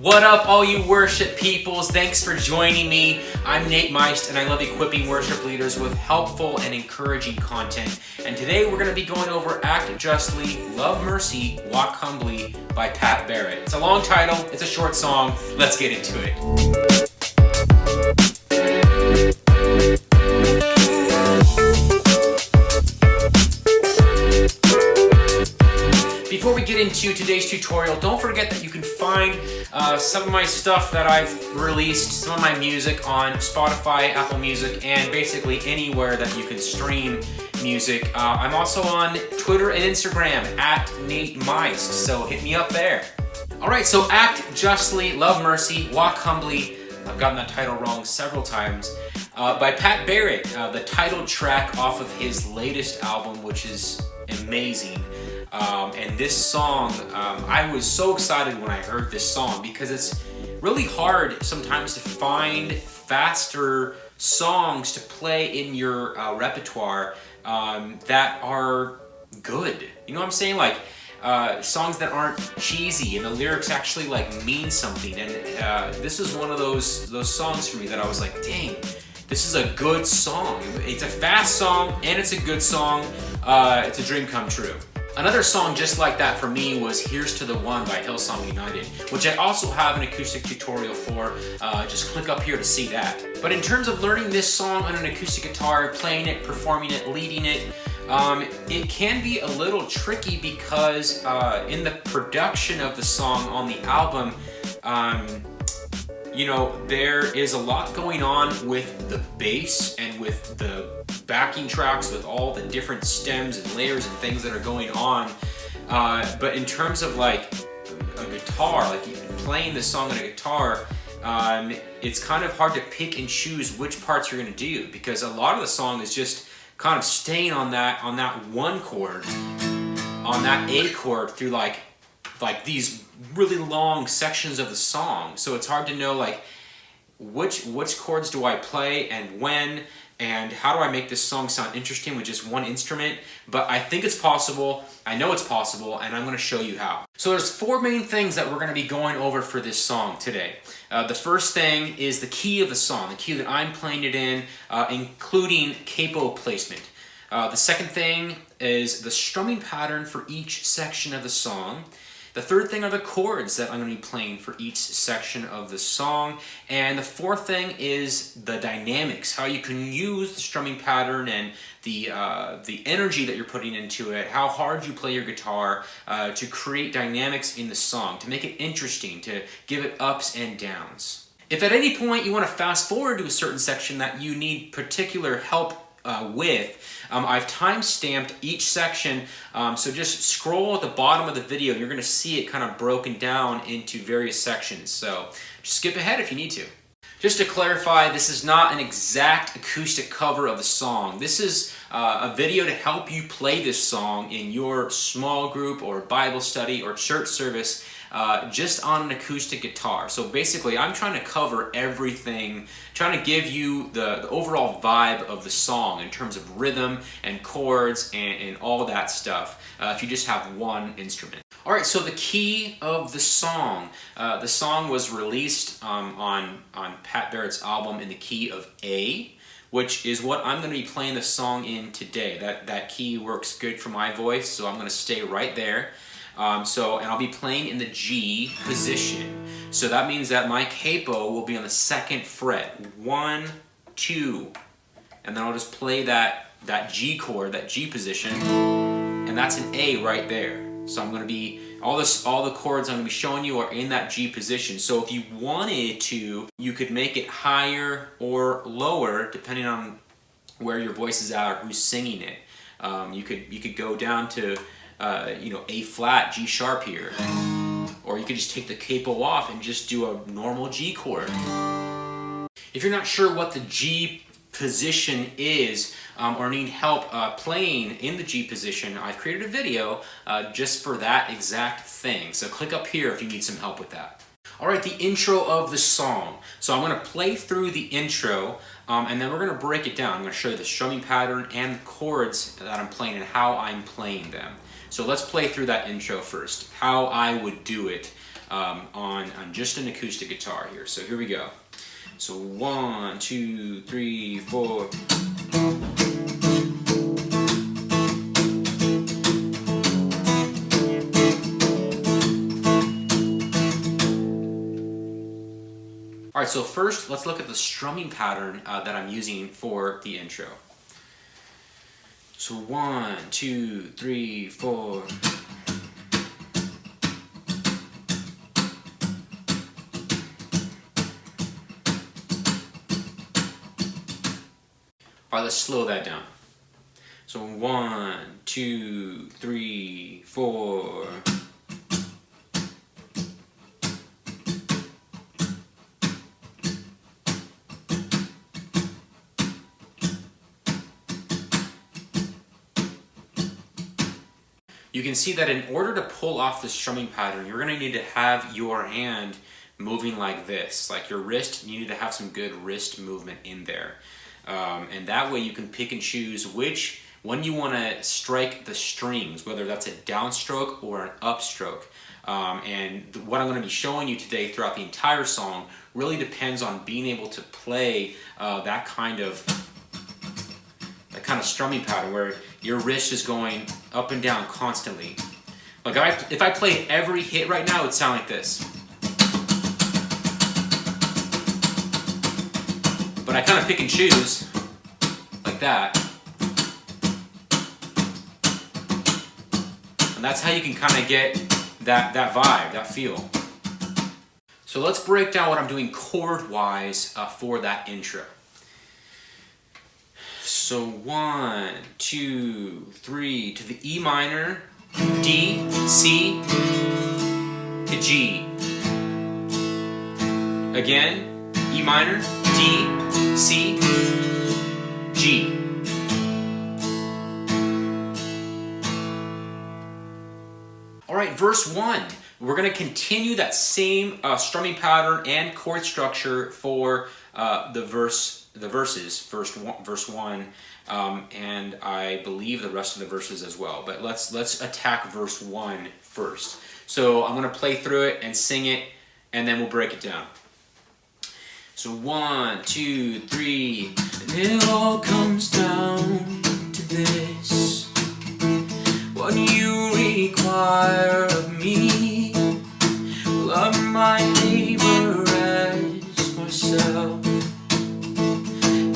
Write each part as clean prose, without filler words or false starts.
What up, all you worship peoples? Thanks for joining me. I'm Nate Meist, and I love equipping worship leaders with helpful and encouraging content. And today we're going to be going over Act Justly, Love Mercy, Walk Humbly by Pat Barrett. It's a long title, it's a short song. Let's get into it. Before we get into today's tutorial, don't forget that you can find some of my stuff that I've released, some of my music on Spotify, Apple Music, and basically anywhere that you can stream music. I'm also on Twitter and Instagram at Nate Meist, so hit me up there. Alright, so Act Justly, Love Mercy, Walk Humbly, I've gotten that title wrong several times, by Pat Barrett, the title track off of his latest album, which is amazing. And this song, I was so excited when I heard this song because it's really hard sometimes to find faster songs to play in your repertoire that are good. You know what I'm saying? Like songs that aren't cheesy and the lyrics actually like mean something. And this is one of those songs for me that I was like, dang, this is a good song. It's a fast song and it's a good song. It's a dream come true. Another song just like that for me was Here's to the One by Hillsong United, which I also have an acoustic tutorial for. Just click up here to see that. But in terms of learning this song on an acoustic guitar, playing it, performing it, leading it, it can be a little tricky because in the production of the song on the album, you know, there is a lot going on with the bass and with the backing tracks, with all the different stems and layers and things that are going on. But in terms of like a guitar, like playing this song on a guitar, it's kind of hard to pick and choose which parts you're gonna do because a lot of the song is just kind of staying on that one chord, on that A chord through like these really long sections of the song. So it's hard to know like which chords do I play and when, and how do I make this song sound interesting with just one instrument. But I think it's possible, I know it's possible, and I'm going to show you how. So there's four main things that we're going to be going over for this song today. The first thing is the key of the song, the key that I'm playing it in, including capo placement. The second thing is the strumming pattern for each section of the song. The third thing are the chords that I'm going to be playing for each section of the song. And the fourth thing is the dynamics, how you can use the strumming pattern and the energy that you're putting into it, how hard you play your guitar to create dynamics in the song, to make it interesting, to give it ups and downs. If at any point you want to fast forward to a certain section that you need particular help with, I've time-stamped each section, so just scroll at the bottom of the video and you're going to see it kind of broken down into various sections, so just skip ahead if you need to. Just to clarify, this is not an exact acoustic cover of the song. This is a video to help you play this song in your small group or Bible study or church service just on an acoustic guitar. So basically, I'm trying to cover everything, trying to give you the overall vibe of the song in terms of rhythm and chords and all that stuff if you just have one instrument. Alright, so the key of the song. The song was released on Pat Barrett's album in the key of A, which is what I'm going to be playing the song in today. That key works good for my voice, so I'm going to stay right there. And I'll be playing in the G position. So that means that my capo will be on the 2nd fret. 1, 2, and then I'll just play that G chord, that G position, and that's an A right there. So I'm going to be, all the chords I'm going to be showing you are in that G position. So if you wanted to, you could make it higher or lower depending on where your voice is at or who's singing it. You could go down to A flat, G sharp here. Or you could just take the capo off and just do a normal G chord. If you're not sure what the G position is or need help playing in the G position, I've created a video just for that exact thing. So click up here if you need some help with that. Alright, the intro of the song. So I'm going to play through the intro and then we're going to break it down. I'm going to show you the strumming pattern and the chords that I'm playing and how I'm playing them. So let's play through that intro first, how I would do it on just an acoustic guitar here. So here we go. So 1, 2, 3, 4. All right, so first let's look at the strumming pattern that I'm using for the intro. So 1, 2, 3, 4. All right, let's slow that down. So 1, 2, 3, 4. You can see that in order to pull off the strumming pattern, you're going to need to have your hand moving like this. Like your wrist, you need to have some good wrist movement in there. And that way you can pick and choose when you want to strike the strings, whether that's a downstroke or an upstroke. And what I'm going to be showing you today throughout the entire song really depends on being able to play that kind of strumming pattern where your wrist is going up and down constantly. Like if I played every hit right now, it would sound like this. But I kind of pick and choose like that. And that's how you can kind of get that vibe, that feel. So let's break down what I'm doing chord-wise for that intro. So 1, 2, 3 to the E minor, D, C, to G. Again, E minor, D, C, G. All right, verse 1. We're going to continue that same strumming pattern and chord structure for the verses, verse 1, and I believe the rest of the verses as well. But let's attack verse 1 first. So I'm going to play through it and sing it, and then we'll break it down. So 1, 2, 3, and it all comes down to this: what you require of me, love my neighbor as myself,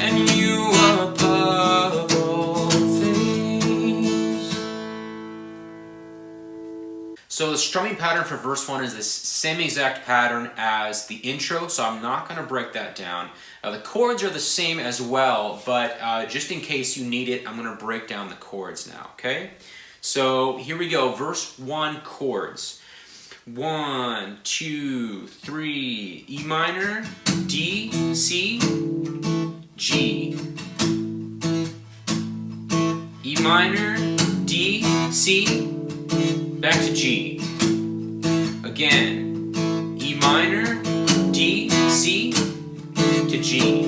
and you above all things. So the strumming pattern for verse 1 is the same exact pattern as the intro, so I'm not going to break that down. The chords are the same as well, but just in case you need it, I'm going to break down the chords now, okay? So here we go, verse 1 chords. 1, 2, 3, E minor, D, C, G. E minor, D, C, back to G. Again, E minor, D, C, to G.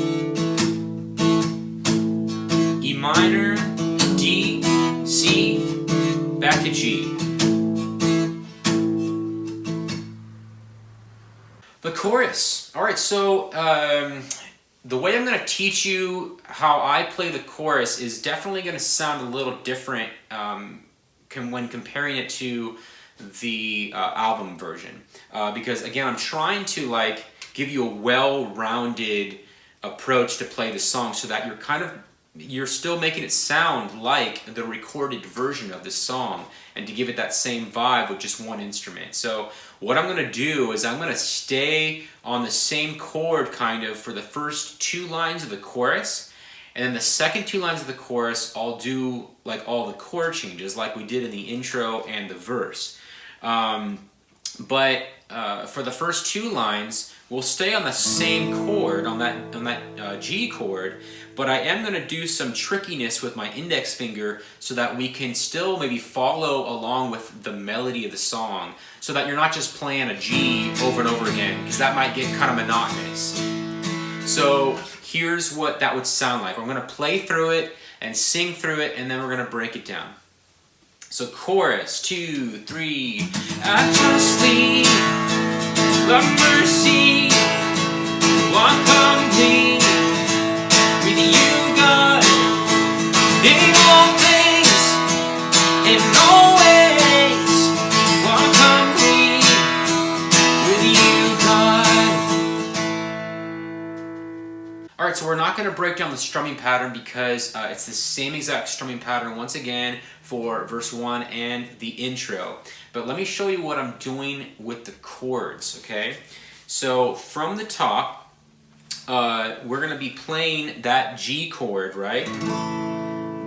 E minor, D, C, back to G. The chorus. All right, so the way I'm going to teach you how I play the chorus is definitely going to sound a little different when comparing it to the album version, because again, I'm trying to give you a well-rounded approach to play the song so that you're still making it sound like the recorded version of the song, and to give it that same vibe with just one instrument. So what I'm going to do is I'm going to stay on the same chord for the first 2 lines of the chorus, and then the second 2 lines of the chorus I'll do all the chord changes like we did in the intro and the verse. But for the first 2 lines, we'll stay on the same chord, on that G chord, but I am going to do some trickiness with my index finger so that we can still maybe follow along with the melody of the song, so that you're not just playing a G over and over again, because that might get kind of monotonous. So here's what that would sound like. I'm going to play through it and sing through it, and then we're going to break it down. So chorus, 2, 3, I just leave love mercy, walk humbly with you, God, in all things, in all ways, walk humbly with you, God. Alright, so we're not going to break down the strumming pattern because it's the same exact strumming pattern once again for verse 1 and the intro. But let me show you what I'm doing with the chords, okay? So from the top, we're going to be playing that G chord, right?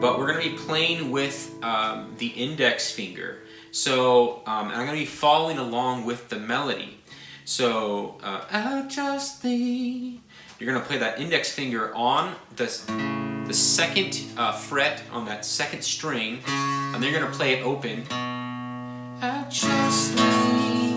But we're going to be playing with the index finger. So I'm going to be following along with the melody. So, I just thee. You're going to play that index finger on the second fret on that second string, and then you're going to play it open. I just thee.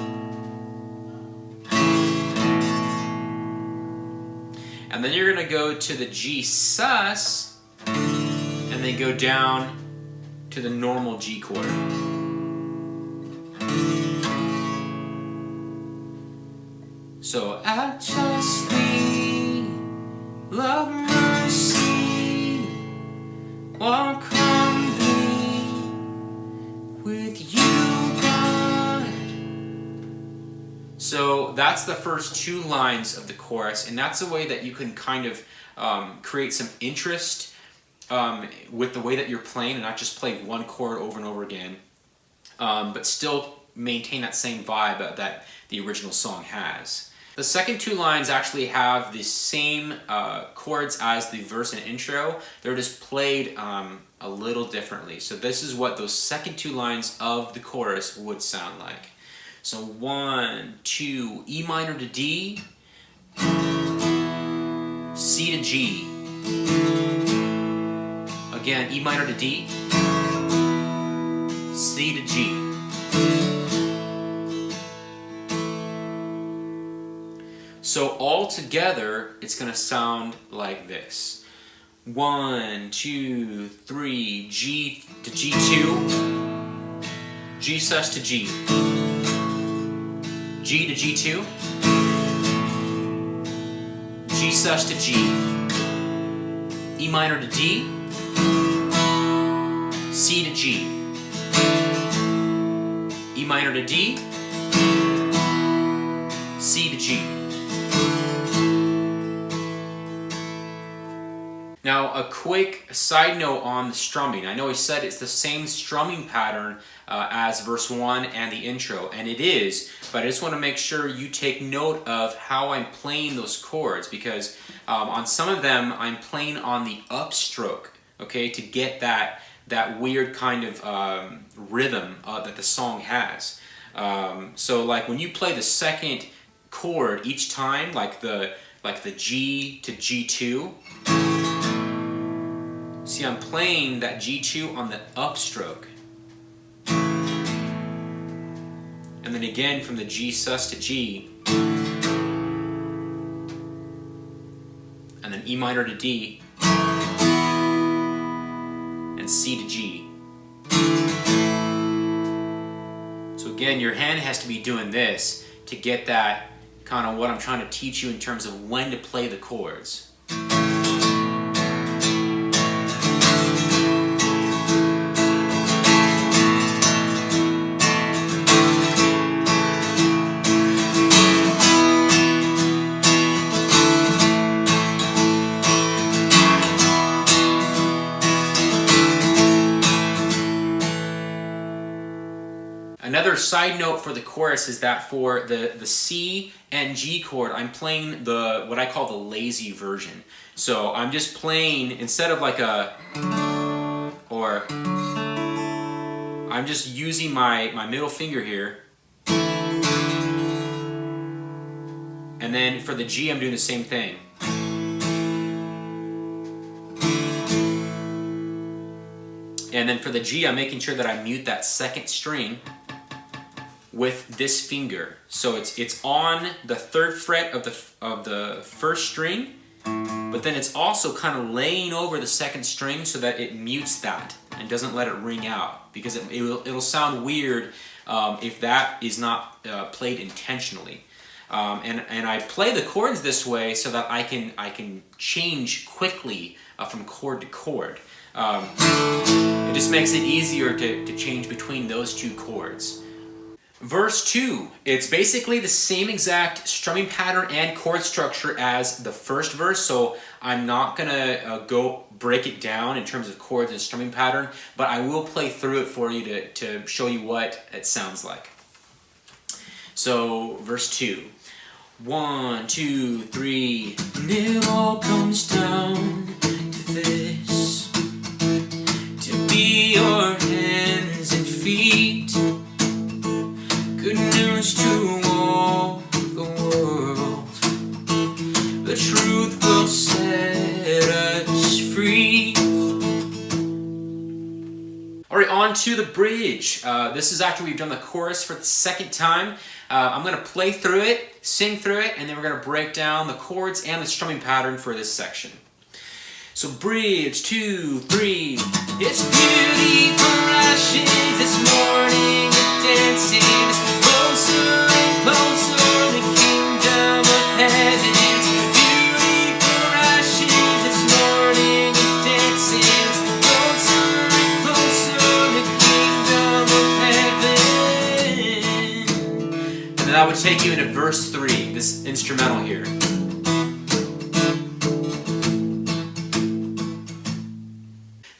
And then you're going to go to the G sus, and then go down to the normal G chord. So, I just thee, love mercy, walk humbly with you, God. So that's the first two lines of the chorus, and that's a way that you can kind of create some interest with the way that you're playing, and not just play one chord over and over again, but still maintain that same vibe that the original song has. The second two lines actually have the same chords as the verse and intro. They're just played a little differently. So this is what those second two lines of the chorus would sound like. So 1, 2, E minor to D, C to G. Again, E minor to D, C to G. So all together, it's going to sound like this. 1, 2, 3, G to G2, G sus to G, G to G2, G sus to G, E minor to D, C to G, E minor to D, C to G. Now, a quick side note on the strumming. I know I said it's the same strumming pattern as verse 1 and the intro, and it is, but I just want to make sure you take note of how I'm playing those chords, because on some of them I'm playing on the upstroke, okay, to get that weird kind of rhythm that the song has. So like when you play the second chord each time, like the G to G2, see, I'm playing that G2 on the upstroke. And then again from the G sus to G. And then E minor to D. And C to G. So again, your hand has to be doing this to get that kind of what I'm trying to teach you in terms of when to play the chords. Another side note for the chorus is that for the C and G chord, I'm playing what I call the lazy version. So I'm just playing, instead of like a, or, I'm just using my middle finger here. And then for the G, I'm doing the same thing. And then for the G, I'm making sure that I mute that second string with this finger. So it's on the third fret of the first string, but then it's also kind of laying over the second string so that it mutes that and doesn't let it ring out, because it'll sound weird if that is not played intentionally. And I play the chords this way so that I can change quickly from chord to chord. It just makes it easier to change between those two chords. Verse 2, it's basically the same exact strumming pattern and chord structure as the first verse, so I'm not gonna go break it down in terms of chords and strumming pattern, but I will play through it for you to show you what it sounds like. So, verse 2. 1, 2, 3, and it all comes down to this, to be your hands and feet. Good news to all the world. The truth will set us free. Alright, on to the bridge. This is after we've done the chorus for the second time. I'm going to play through it, sing through it, and then we're going to break down the chords and the strumming pattern for this section. So bridge, 2, 3. It's beauty for ashes this morning, dancing is closer and closer, the kingdom of heaven. It's beauty for ashes this morning, dancing is closer and closer, the kingdom of heaven. And then that would take you into verse 3, this instrumental here.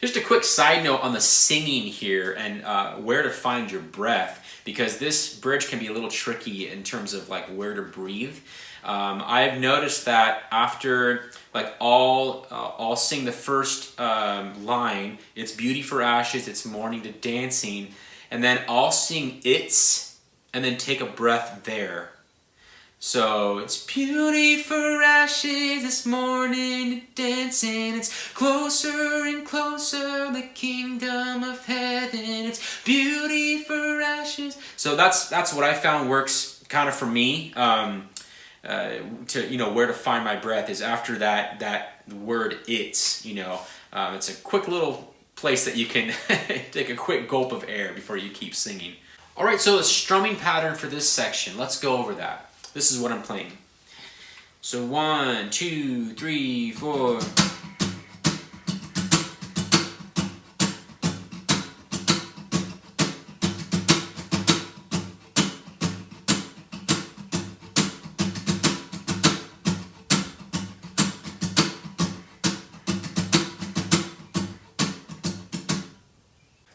Just a quick side note on the singing here and where to find your breath, because this bridge can be a little tricky in terms of like where to breathe. I've noticed that after like I'll sing the first line, it's beauty for ashes, it's morning to dancing, and then I'll sing it's and then take a breath there. So it's beauty for ashes this morning, dancing, it's closer and closer, the kingdom of heaven. It's beauty for ashes. So that's what I found works kind of for me. To where to find my breath is after that word it's. It's a quick little place that you can take a quick gulp of air before you keep singing. All right, so the strumming pattern for this section. Let's go over that. This is what I'm playing. So 1, 2, 3, 4.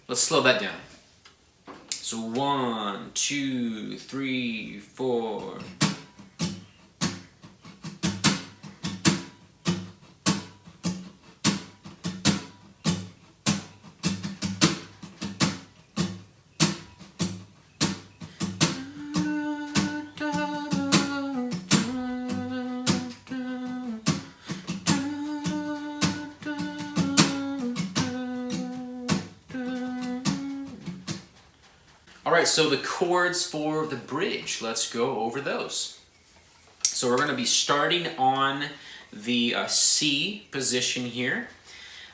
Let's slow that down. So 1, 2, 3, 4. Alright, so the chords for the bridge, let's go over those. So we're going to be starting on the C position here,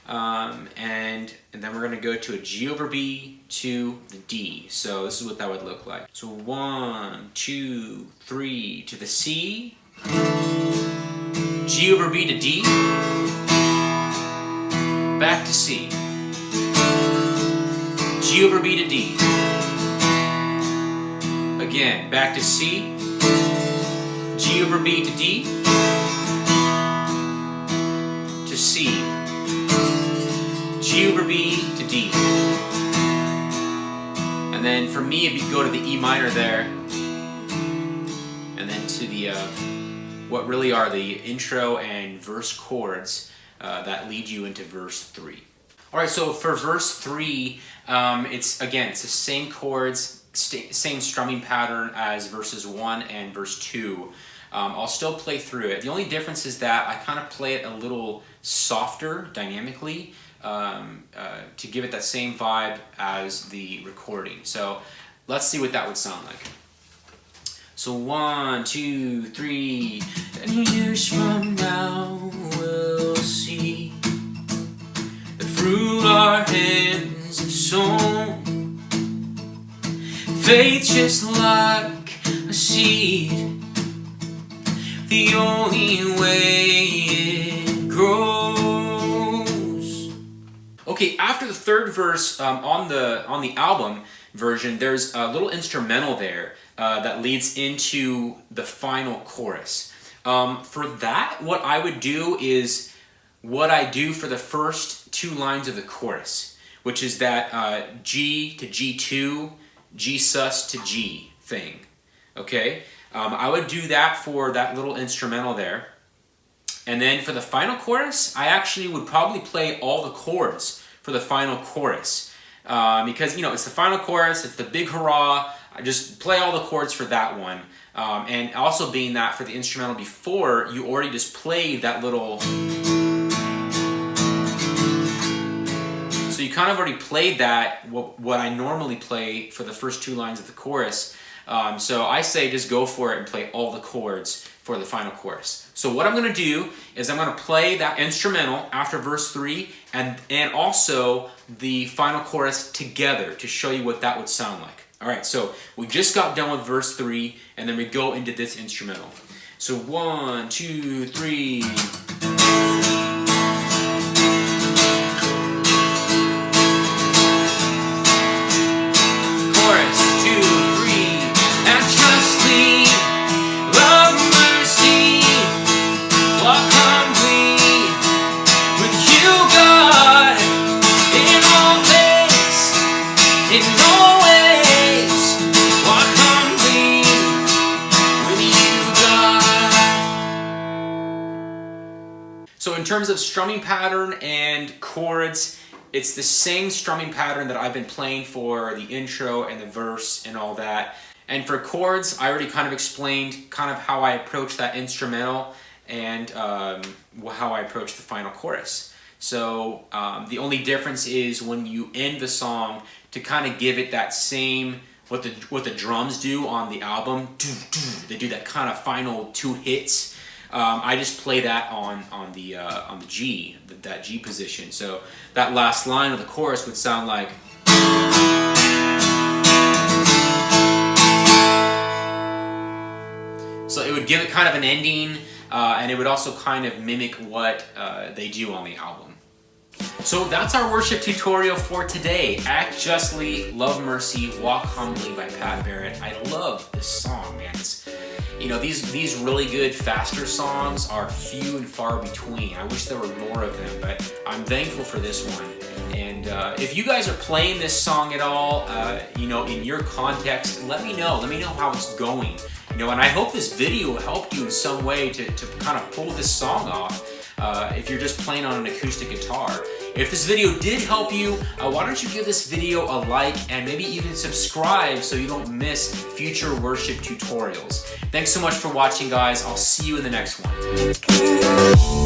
and then we're going to go to a G over B to the D. So this is what that would look like. So 1, 2, 3 to the C, G over B to D, back to C, G over B to D. Again, back to C, G over B to D, to C, G over B to D. And then for me, it'd be go to the E minor there, and then to the what really are the intro and verse chords that lead you into verse 3. All right, so for verse 3, it's the same chords, same strumming pattern as verses 1 and verse 2. I'll still play through it. The only difference is that I kind of play it a little softer dynamically to give it that same vibe as the recording. So let's see what that would sound like. So 1, 2, 3, and years from now we'll see the fruit our hands have sown. Faith just like a seed the only way it grows. Okay, after the third verse on the album version, there's a little instrumental there that leads into the final chorus. For that, what I would do is what I do for the first two lines of the chorus, which is that G to G2, G sus to G thing. Okay, I would do that for that little instrumental there. And then for the final chorus, I actually would probably play all the chords for the final chorus. Because, you know, it's the final chorus, it's the big hurrah, I just play all the chords for that one. And also being that for the instrumental before, you already just played that little... So you kind of already played that, what I normally play for the first two lines of the chorus. So I say just go for it and play all the chords for the final chorus. So what I'm going to do is I'm going to play that instrumental after verse 3 and also the final chorus together to show you what that would sound like. Alright, so we just got done with verse 3 and then we go into this instrumental. So 1, 2, 3... So in terms of strumming pattern and chords, it's the same strumming pattern that I've been playing for the intro and the verse and all that. And for chords, I already kind of explained kind of how I approach that instrumental and how I approach the final chorus. So the only difference is when you end the song to kind of give it that same, what the drums do on the album, they do that kind of final two hits. I just play that on the G, that G position. So that last line of the chorus would sound like. So it would give it kind of an ending, and it would also kind of mimic what they do on the album. So that's our worship tutorial for today. Act Justly, Love Mercy, Walk Humbly by Pat Barrett. I love this song, man. You know, these really good faster songs are few and far between. I wish there were more of them, but I'm thankful for this one. And if you guys are playing this song at all, you know, in your context, let me know. Let me know how it's going. You know, and I hope this video helped you in some way to kind of pull this song off. If you're just playing on an acoustic guitar. If this video did help you, why don't you give this video a like and maybe even subscribe so you don't miss future worship tutorials. Thanks so much for watching, guys. I'll see you in the next one.